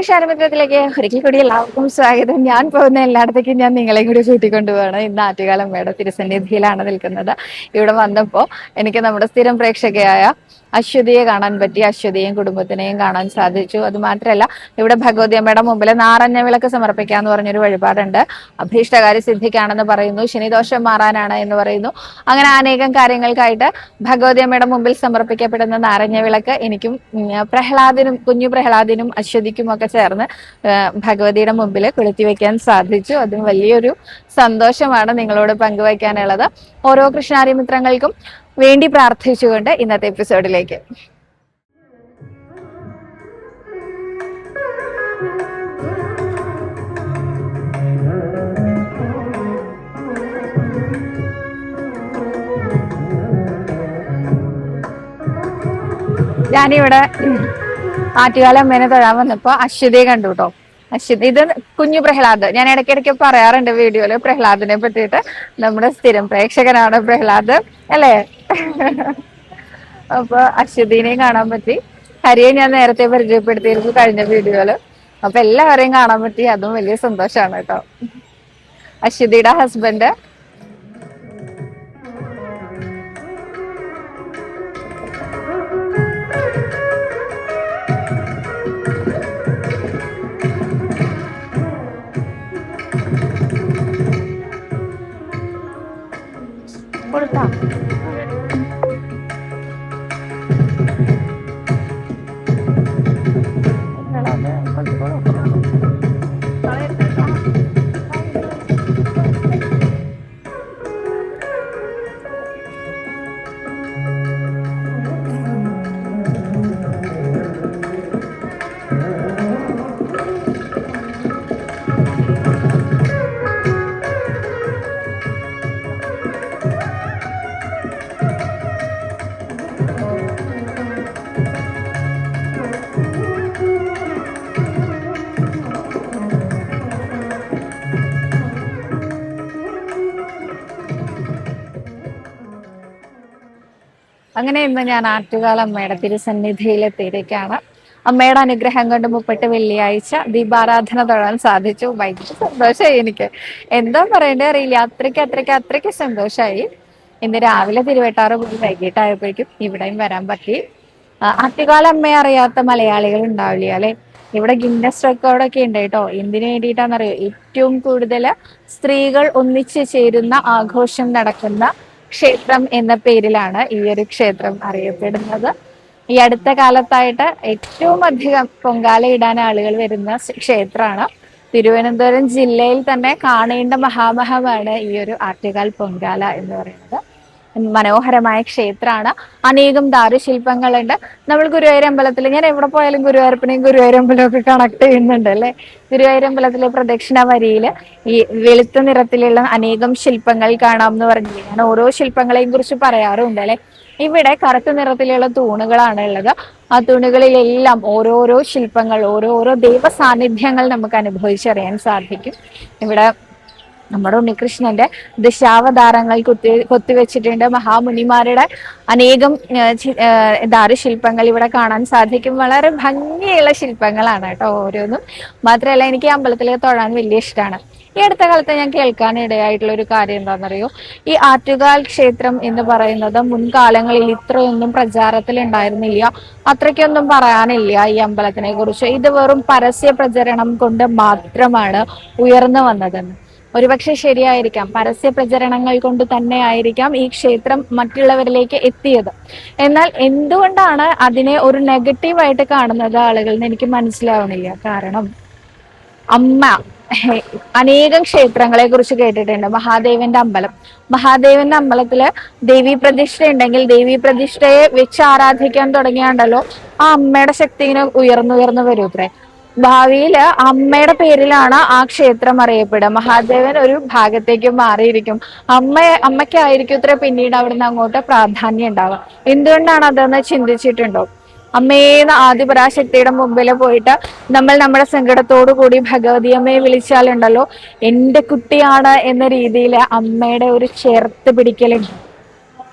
ക്ഷാരമിത്രത്തിലേക്ക് ഒരിക്കൽ കൂടി എല്ലാവർക്കും സ്വാഗതം. ഞാൻ പോകുന്ന എല്ലായിടത്തേക്കും ഞാൻ നിങ്ങളെയും കൂടി കൂട്ടിക്കൊണ്ടുപോവാണ്. ഇന്ന് ആറ്റുകാലമ്മയുടെ തിരുസന്നിധിയിലാണ് നിൽക്കുന്നത്. ഇവിടെ വന്നപ്പോൾ എനിക്ക് നമ്മുടെ സ്ഥിരം പ്രേക്ഷകയായ അശ്വതിയെ കാണാൻ പറ്റി. അശ്വതിയെയും കുടുംബത്തിനെയും കാണാൻ സാധിച്ചു. അത് മാത്രമല്ല, ഇവിടെ ഭഗവതി അമ്മയുടെ മുമ്പിൽ നാറഞ്ഞ വിളക്ക് സമർപ്പിക്കാന്ന് പറഞ്ഞൊരു വഴിപാടുണ്ട്. അഭീഷ്ടകാരി സിദ്ധിക്കാണെന്ന് പറയുന്നു, ശനിദോഷം മാറാനാണ് എന്ന് പറയുന്നു. അങ്ങനെ അനേകം കാര്യങ്ങൾക്കായിട്ട് ഭഗവതി അമ്മയുടെ മുമ്പിൽ സമർപ്പിക്കപ്പെടുന്ന നാരഞ്ഞ വിളക്ക് എനിക്കും പ്രഹ്ലാദിനും കുഞ്ഞു പ്രഹ്ലാദിനും അശ്വതിക്കും ഒക്കെ ചേർന്ന് ഭഗവതിയുടെ മുമ്പിൽ കൊളുത്തി വെക്കാൻ സാധിച്ചു. അതും വലിയൊരു സന്തോഷമാണ് നിങ്ങളോട് പങ്കുവയ്ക്കാനുള്ളത്. ഓരോ കൃഷ്ണാരി മിത്രങ്ങൾക്കും വേണ്ടി പ്രാർത്ഥിച്ചുകൊണ്ട് ഇന്നത്തെ എപ്പിസോഡിലേക്ക്. ഞാനിവിടെ ആറ്റുകാലമ്മേനെ തൊഴാൻ വന്നപ്പോ അശ്വതിയെ കണ്ടു കേട്ടോ. അശ്വതി, ഇത് കുഞ്ഞു പ്രഹ്ലാദ്. ഞാൻ ഇടയ്ക്കിടയ്ക്ക് പറയാറുണ്ട് വീഡിയോയില് പ്രഹ്ലാദിനെ പറ്റിയിട്ട്. നമ്മുടെ സ്ഥിരം പ്രേക്ഷകനാണ് പ്രഹ്ലാദ്, അല്ലേ? അപ്പൊ അശ്വതിനെയും കാണാൻ പറ്റി. ഹരിയെ ഞാൻ നേരത്തെ പരിചയപ്പെടുത്തിയിരുന്നു കഴിഞ്ഞ വീഡിയോയില്. അപ്പൊ എല്ലാവരെയും കാണാൻ പറ്റി, അതും വലിയ സന്തോഷമാണ് കേട്ടോ. അശ്വതിയുടെ ഹസ്ബൻഡ് കൊടുത്താ അങ്ങനെ ഇന്ന് ഞാൻ ആറ്റുകാലമ്മയുടെ തിരുസന്നിധിയിലെത്തിയിരിക്കുകയാണ്. അമ്മയുടെ അനുഗ്രഹം കൊണ്ട് 38 വെള്ളിയാഴ്ച ദീപാരാധന തൊഴാൻ സാധിച്ചു. ഭയങ്കര സന്തോഷമായി എനിക്ക്. എന്താ പറയണ്ടേ അറിയില്ല. അത്രയ്ക്ക് സന്തോഷമായി. ഇന്ന് രാവിലെ തിരുവട്ടാറ് പോയി വൈകിട്ടായപ്പോഴേക്കും ഇവിടെയും വരാൻ പറ്റി. ആറ്റുകാലമ്മയെ അറിയാത്ത മലയാളികൾ ഉണ്ടാവില്ല, അല്ലെ? ഇവിടെ ഗിന്നസ് റെക്കോർഡൊക്കെ ഉണ്ട് കേട്ടോ. എന്തിനു വേണ്ടിയിട്ടാണെന്നറിയോ? ഏറ്റവും കൂടുതൽ സ്ത്രീകൾ ഒന്നിച്ചു ചേരുന്ന ആഘോഷം നടക്കുന്ന ക്ഷേത്രം എന്ന പേരിലാണ് ഈ ഒരു ക്ഷേത്രം അറിയപ്പെടുന്നത്. ഈ അടുത്ത കാലത്തായിട്ട് ഏറ്റവും അധികം പൊങ്കാല ഇടാൻ ആളുകൾ വരുന്ന ക്ഷേത്രമാണ്. തിരുവനന്തപുരം ജില്ലയിൽ തന്നെ കാണേണ്ട മഹാമഹമാണ് ഈ ഒരു ആറ്റുകാൽ പൊങ്കാല എന്ന് പറയുന്നത്. മനോഹരമായ ക്ഷേത്രമാണ്. അനേകം ദാരുശില്പങ്ങളുണ്ട്. നമ്മൾ ഗുരുവായൂരമ്പലത്തിൽ, ഞാൻ എവിടെ പോയാലും ഗുരുവായൂരപ്പനെയും ഗുരുവായൂരമ്പലവും ഒക്കെ കണക്ട് ചെയ്യുന്നുണ്ട്, അല്ലെ? ഗുരുവായൂരമ്പലത്തിലെ പ്രദക്ഷിണ വരിയില് ഈ വെളുത്ത നിറത്തിലുള്ള അനേകം ശില്പങ്ങൾ കാണാം എന്ന് പറഞ്ഞില്ലേ? ഞാൻ ഓരോ ശില്പങ്ങളെയും കുറിച്ച് പറയാറുണ്ട്, അല്ലെ? ഇവിടെ കറുത്ത നിറത്തിലുള്ള തൂണുകളാണ് ഉള്ളത്. ആ തൂണുകളിലെല്ലാം ഓരോരോ ശില്പങ്ങൾ, ഓരോരോ ദൈവ സാന്നിധ്യങ്ങൾ നമുക്ക് അനുഭവിച്ചറിയാൻ സാധിക്കും. ഇവിടെ നമ്മുടെ ഉണ്ണികൃഷ്ണന്റെ ദശാവതാരങ്ങൾ കൊത്തിവെച്ചിട്ടുണ്ട്. മഹാമുനിമാരുടെ അനേകം ദാരുശില്പങ്ങൾ ഇവിടെ കാണാൻ സാധിക്കും. വളരെ ഭംഗിയുള്ള ശില്പങ്ങളാണ് കേട്ടോ ഓരോന്നും. മാത്രമല്ല, എനിക്ക് ഈ അമ്പലത്തിൽ തൊഴാൻ വലിയ ഇഷ്ടമാണ്. ഈ അടുത്ത കാലത്ത് ഞാൻ കേൾക്കാനിടയായിട്ടുള്ള ഒരു കാര്യം എന്താണെന്നറിയോ? ഈ ആറ്റുകാൽ ക്ഷേത്രം എന്ന് പറയുന്നത് മുൻകാലങ്ങളിൽ ഇത്രയൊന്നും പ്രചാരത്തിൽ ഉണ്ടായിരുന്നില്ല. അത്രയ്ക്കൊന്നും പറയാനില്ല ഈ അമ്പലത്തിനെ കുറിച്ച്. ഇത് വെറും പരസ്യ പ്രചരണം കൊണ്ട് മാത്രമാണ് ഉയർന്നു വന്നതെന്ന്. ഒരുപക്ഷെ ശരിയായിരിക്കാം. പരസ്യ പ്രചരണങ്ങൾ കൊണ്ട് തന്നെ ആയിരിക്കാം ഈ ക്ഷേത്രം മറ്റുള്ളവരിലേക്ക് എത്തിയത്. എന്നാൽ എന്തുകൊണ്ടാണ് അതിനെ ഒരു നെഗറ്റീവായിട്ട് കാണുന്നത് ആളുകൾ എന്ന് എനിക്ക് മനസ്സിലാവണില്ല. കാരണം അമ്മ അനേകം ക്ഷേത്രങ്ങളെ കുറിച്ച് കേട്ടിട്ടുണ്ട്. മഹാദേവന്റെ അമ്പലത്തില് ദേവീ പ്രതിഷ്ഠ ഉണ്ടെങ്കിൽ ദേവീ പ്രതിഷ്ഠയെ വെച്ച് ആരാധിക്കാൻ തുടങ്ങിയാണ്ടല്ലോ ആ അമ്മയുടെ ശക്തി ഇങ്ങനെ ഉയർന്നു വരൂത്രേ. ഭാവിയില് അമ്മയുടെ പേരിലാണ് ആ ക്ഷേത്രം അറിയപ്പെടുക. മഹാദേവൻ ഒരു ഭാഗത്തേക്ക് മാറിയിരിക്കും. അമ്മയ്ക്കായിരിക്കും ഇത്ര പിന്നീട് അവിടുന്ന് അങ്ങോട്ട് പ്രാധാന്യം ഉണ്ടാവുക. എന്തുകൊണ്ടാണ് അതെന്ന് ചിന്തിച്ചിട്ടുണ്ടോ? അമ്മേന്ന് ആദിപരാശക്തിയുടെ മുമ്പിൽ പോയിട്ട് നമ്മൾ നമ്മുടെ സങ്കടത്തോടു കൂടി ഭഗവതി അമ്മയെ വിളിച്ചാലുണ്ടല്ലോ, എൻ്റെ കുട്ടിയാണ് എന്ന രീതിയിൽ അമ്മയുടെ ഒരു ചേർത്ത് പിടിക്കലുണ്ട്.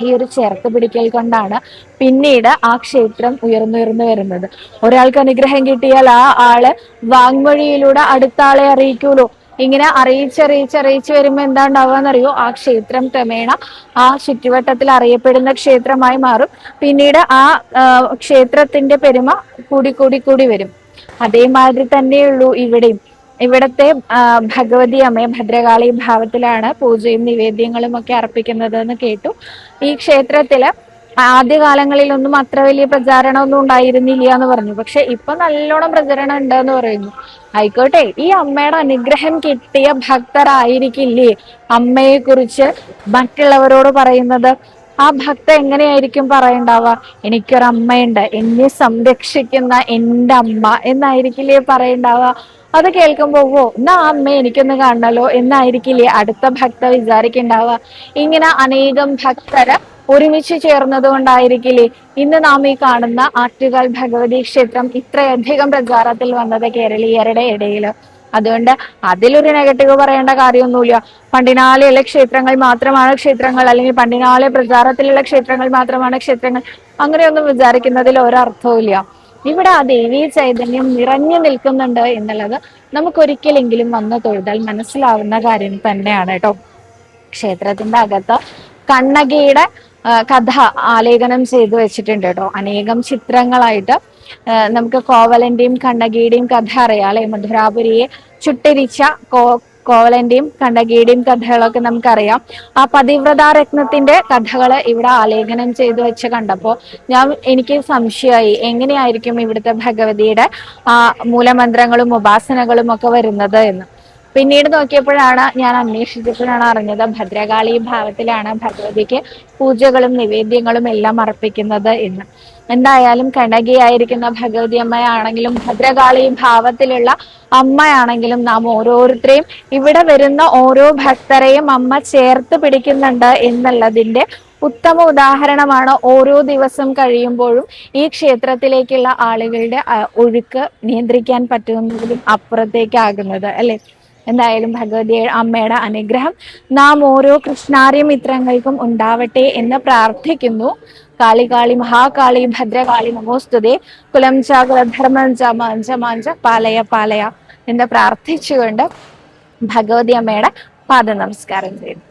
ഈ ഒരു ചേർത്ത് പിടിക്കൽ കൊണ്ടാണ് പിന്നീട് ആ ക്ഷേത്രം ഉയർന്നുയർന്നു വരുന്നത്. ഒരാൾക്ക് അനുഗ്രഹം കിട്ടിയാൽ ആ ആള് വാങ്മൊഴിയിലൂടെ അടുത്ത ആളെ അറിയിക്കൂലോ. ഇങ്ങനെ അറിയിച്ചറിയിച്ചറിയിച്ച് വരുമ്പോ എന്താ ഉണ്ടാവുകയെന്നറിയോ? ആ ക്ഷേത്രം ക്രമേണ ആ ചുറ്റുവട്ടത്തിൽ അറിയപ്പെടുന്ന ക്ഷേത്രമായി മാറും. പിന്നീട് ആ ക്ഷേത്രത്തിന്റെ പെരുമ കൂടി കൂടി കൂടി വരും. അതേമാതിരി തന്നെയുള്ളൂ ഇവിടെയും. ഇവിടത്തെ ഭഗവതി അമ്മയെ ഭദ്രകാളി ഭാവത്തിലാണ് പൂജയും നിവേദ്യങ്ങളും ഒക്കെ അർപ്പിക്കുന്നത് എന്ന് കേട്ടു. ഈ ക്ഷേത്രത്തില് ആദ്യകാലങ്ങളിലൊന്നും അത്ര വലിയ പ്രചാരണമൊന്നും ഉണ്ടായിരുന്നില്ല എന്ന് പറഞ്ഞു. പക്ഷെ ഇപ്പൊ നല്ലോണം പ്രചരണം ഉണ്ടെന്ന് പറയുന്നു. ആയിക്കോട്ടെ, ഈ അമ്മയുടെ അനുഗ്രഹം കിട്ടിയ ഭക്തരായിരിക്കില്ലേ അമ്മയെ കുറിച്ച് മറ്റുള്ളവരോട് പറയുന്നത്? ആ ഭക്ത എങ്ങനെയായിരിക്കും പറയണ്ടാവുക? എനിക്കൊരമ്മയുണ്ട്, എന്നെ സംരക്ഷിക്കുന്ന എൻ്റെ അമ്മ എന്നായിരിക്കില്ലേ പറയണ്ടാവുക? അത് കേൾക്കുമ്പോ ഓ എന്നാ ആ അമ്മയെ എനിക്കൊന്ന് കാണണല്ലോ എന്നായിരിക്കില്ലേ അടുത്ത ഭക്ത വിചാരിക്കുണ്ടാവുക? ഇങ്ങനെ അനേകം ഭക്തര് ഒരുമിച്ച് ചേർന്നത് കൊണ്ടായിരിക്കില്ലേ ഇന്ന് നാം ഈ കാണുന്ന ആറ്റുകാൽ ഭഗവതി ക്ഷേത്രം ഇത്രയധികം പ്രചാരത്തിൽ വന്നത് കേരളീയരുടെ ഇടയിൽ. അതുകൊണ്ട് അതിലൊരു നെഗറ്റീവ് പറയേണ്ട കാര്യമൊന്നുമില്ല. പണ്ടിനാലെയുള്ള ക്ഷേത്രങ്ങൾ മാത്രമാണ് ക്ഷേത്രങ്ങൾ, അല്ലെങ്കിൽ പണ്ടിനാലെ പ്രചാരത്തിലുള്ള ക്ഷേത്രങ്ങൾ മാത്രമാണ് ക്ഷേത്രങ്ങൾ, അങ്ങനെയൊന്നും വിചാരിക്കുന്നതിൽ ഒരർത്ഥവും. ഇവിടെ ആ ദേവീ ചൈതന്യം നിറഞ്ഞു നിൽക്കുന്നുണ്ട് എന്നുള്ളത് നമുക്കൊരിക്കലെങ്കിലും വന്ന് തൊഴുതാൽ മനസ്സിലാവുന്ന കാര്യം തന്നെയാണ് കേട്ടോ. ക്ഷേത്രത്തിന്റെ അകത്ത് കണ്ണകിയുടെ കഥ ആലേഖനം ചെയ്തു വെച്ചിട്ടുണ്ട് കേട്ടോ. അനേകം ചിത്രങ്ങളായിട്ട് നമുക്ക് കോവലന്റെയും കണ്ണകിയുടെയും കഥ അറിയാം അല്ലെ. മധുരാപുരിയെ ചുട്ടരിച്ച കോവലന്റെയും കണ്ണകിയുടെയും കഥകളൊക്കെ നമുക്കറിയാം. ആ പതിവ്രതാരത്നത്തിന്റെ കഥകള് ഇവിടെ ആലേഖനം ചെയ്തു വെച്ച് കണ്ടപ്പോ എനിക്ക് സംശയമായി, എങ്ങനെയായിരിക്കും ഇവിടുത്തെ ഭഗവതിയുടെ മൂലമന്ത്രങ്ങളും ഉപാസനകളും ഒക്കെ വരുന്നത് എന്ന്. പിന്നീട് നോക്കിയപ്പോഴാണ്, ഞാൻ അന്വേഷിച്ചപ്പോഴാണ് അറിഞ്ഞത് ഭദ്രകാളി ഭാവത്തിലാണ് ഭഗവതിക്ക് പൂജകളും നിവേദ്യങ്ങളും എല്ലാം അർപ്പിക്കുന്നത് എന്ന്. എന്തായാലും കണ്ണകിയായിരിക്കുന്ന ഭഗവതി അമ്മയാണെങ്കിലും ഭദ്രകാളി ഭാവത്തിലുള്ള അമ്മയാണെങ്കിലും നാം ഓരോരുത്തരെയും, ഇവിടെ വരുന്ന ഓരോ ഭക്തരെയും അമ്മ ചേർത്ത് പിടിക്കുന്നുണ്ട് എന്നുള്ളതിന്റെ ഉത്തമ ഉദാഹരണമാണ് ഓരോ ദിവസം കഴിയുമ്പോഴും ഈ ക്ഷേത്രത്തിലേക്കുള്ള ആളുകളുടെ ഒഴുക്ക് നിയന്ത്രിക്കാൻ പറ്റുന്നതിലും അപ്പുറത്തേക്കാകുന്നത് അല്ലെ. എന്തായാലും ഭഗവതി അമ്മയുടെ അനുഗ്രഹം നാം ഓരോ കൃഷ്ണാര്യ മിത്രങ്ങൾക്കും ഉണ്ടാവട്ടെ എന്ന് പ്രാർത്ഥിക്കുന്നു. കാളി കാളി മഹാകാളി ഭദ്രകാളി നമോസ്തുതേ, കുലം ച കുലധർമ്മം ച മാഞ്ച മാഞ്ച പാലയ പാലയ എന്ന് പ്രാർത്ഥിച്ചുകൊണ്ട് ഭഗവതി അമ്മയുടെ പാദ നമസ്കാരം ചെയ്യുന്നു.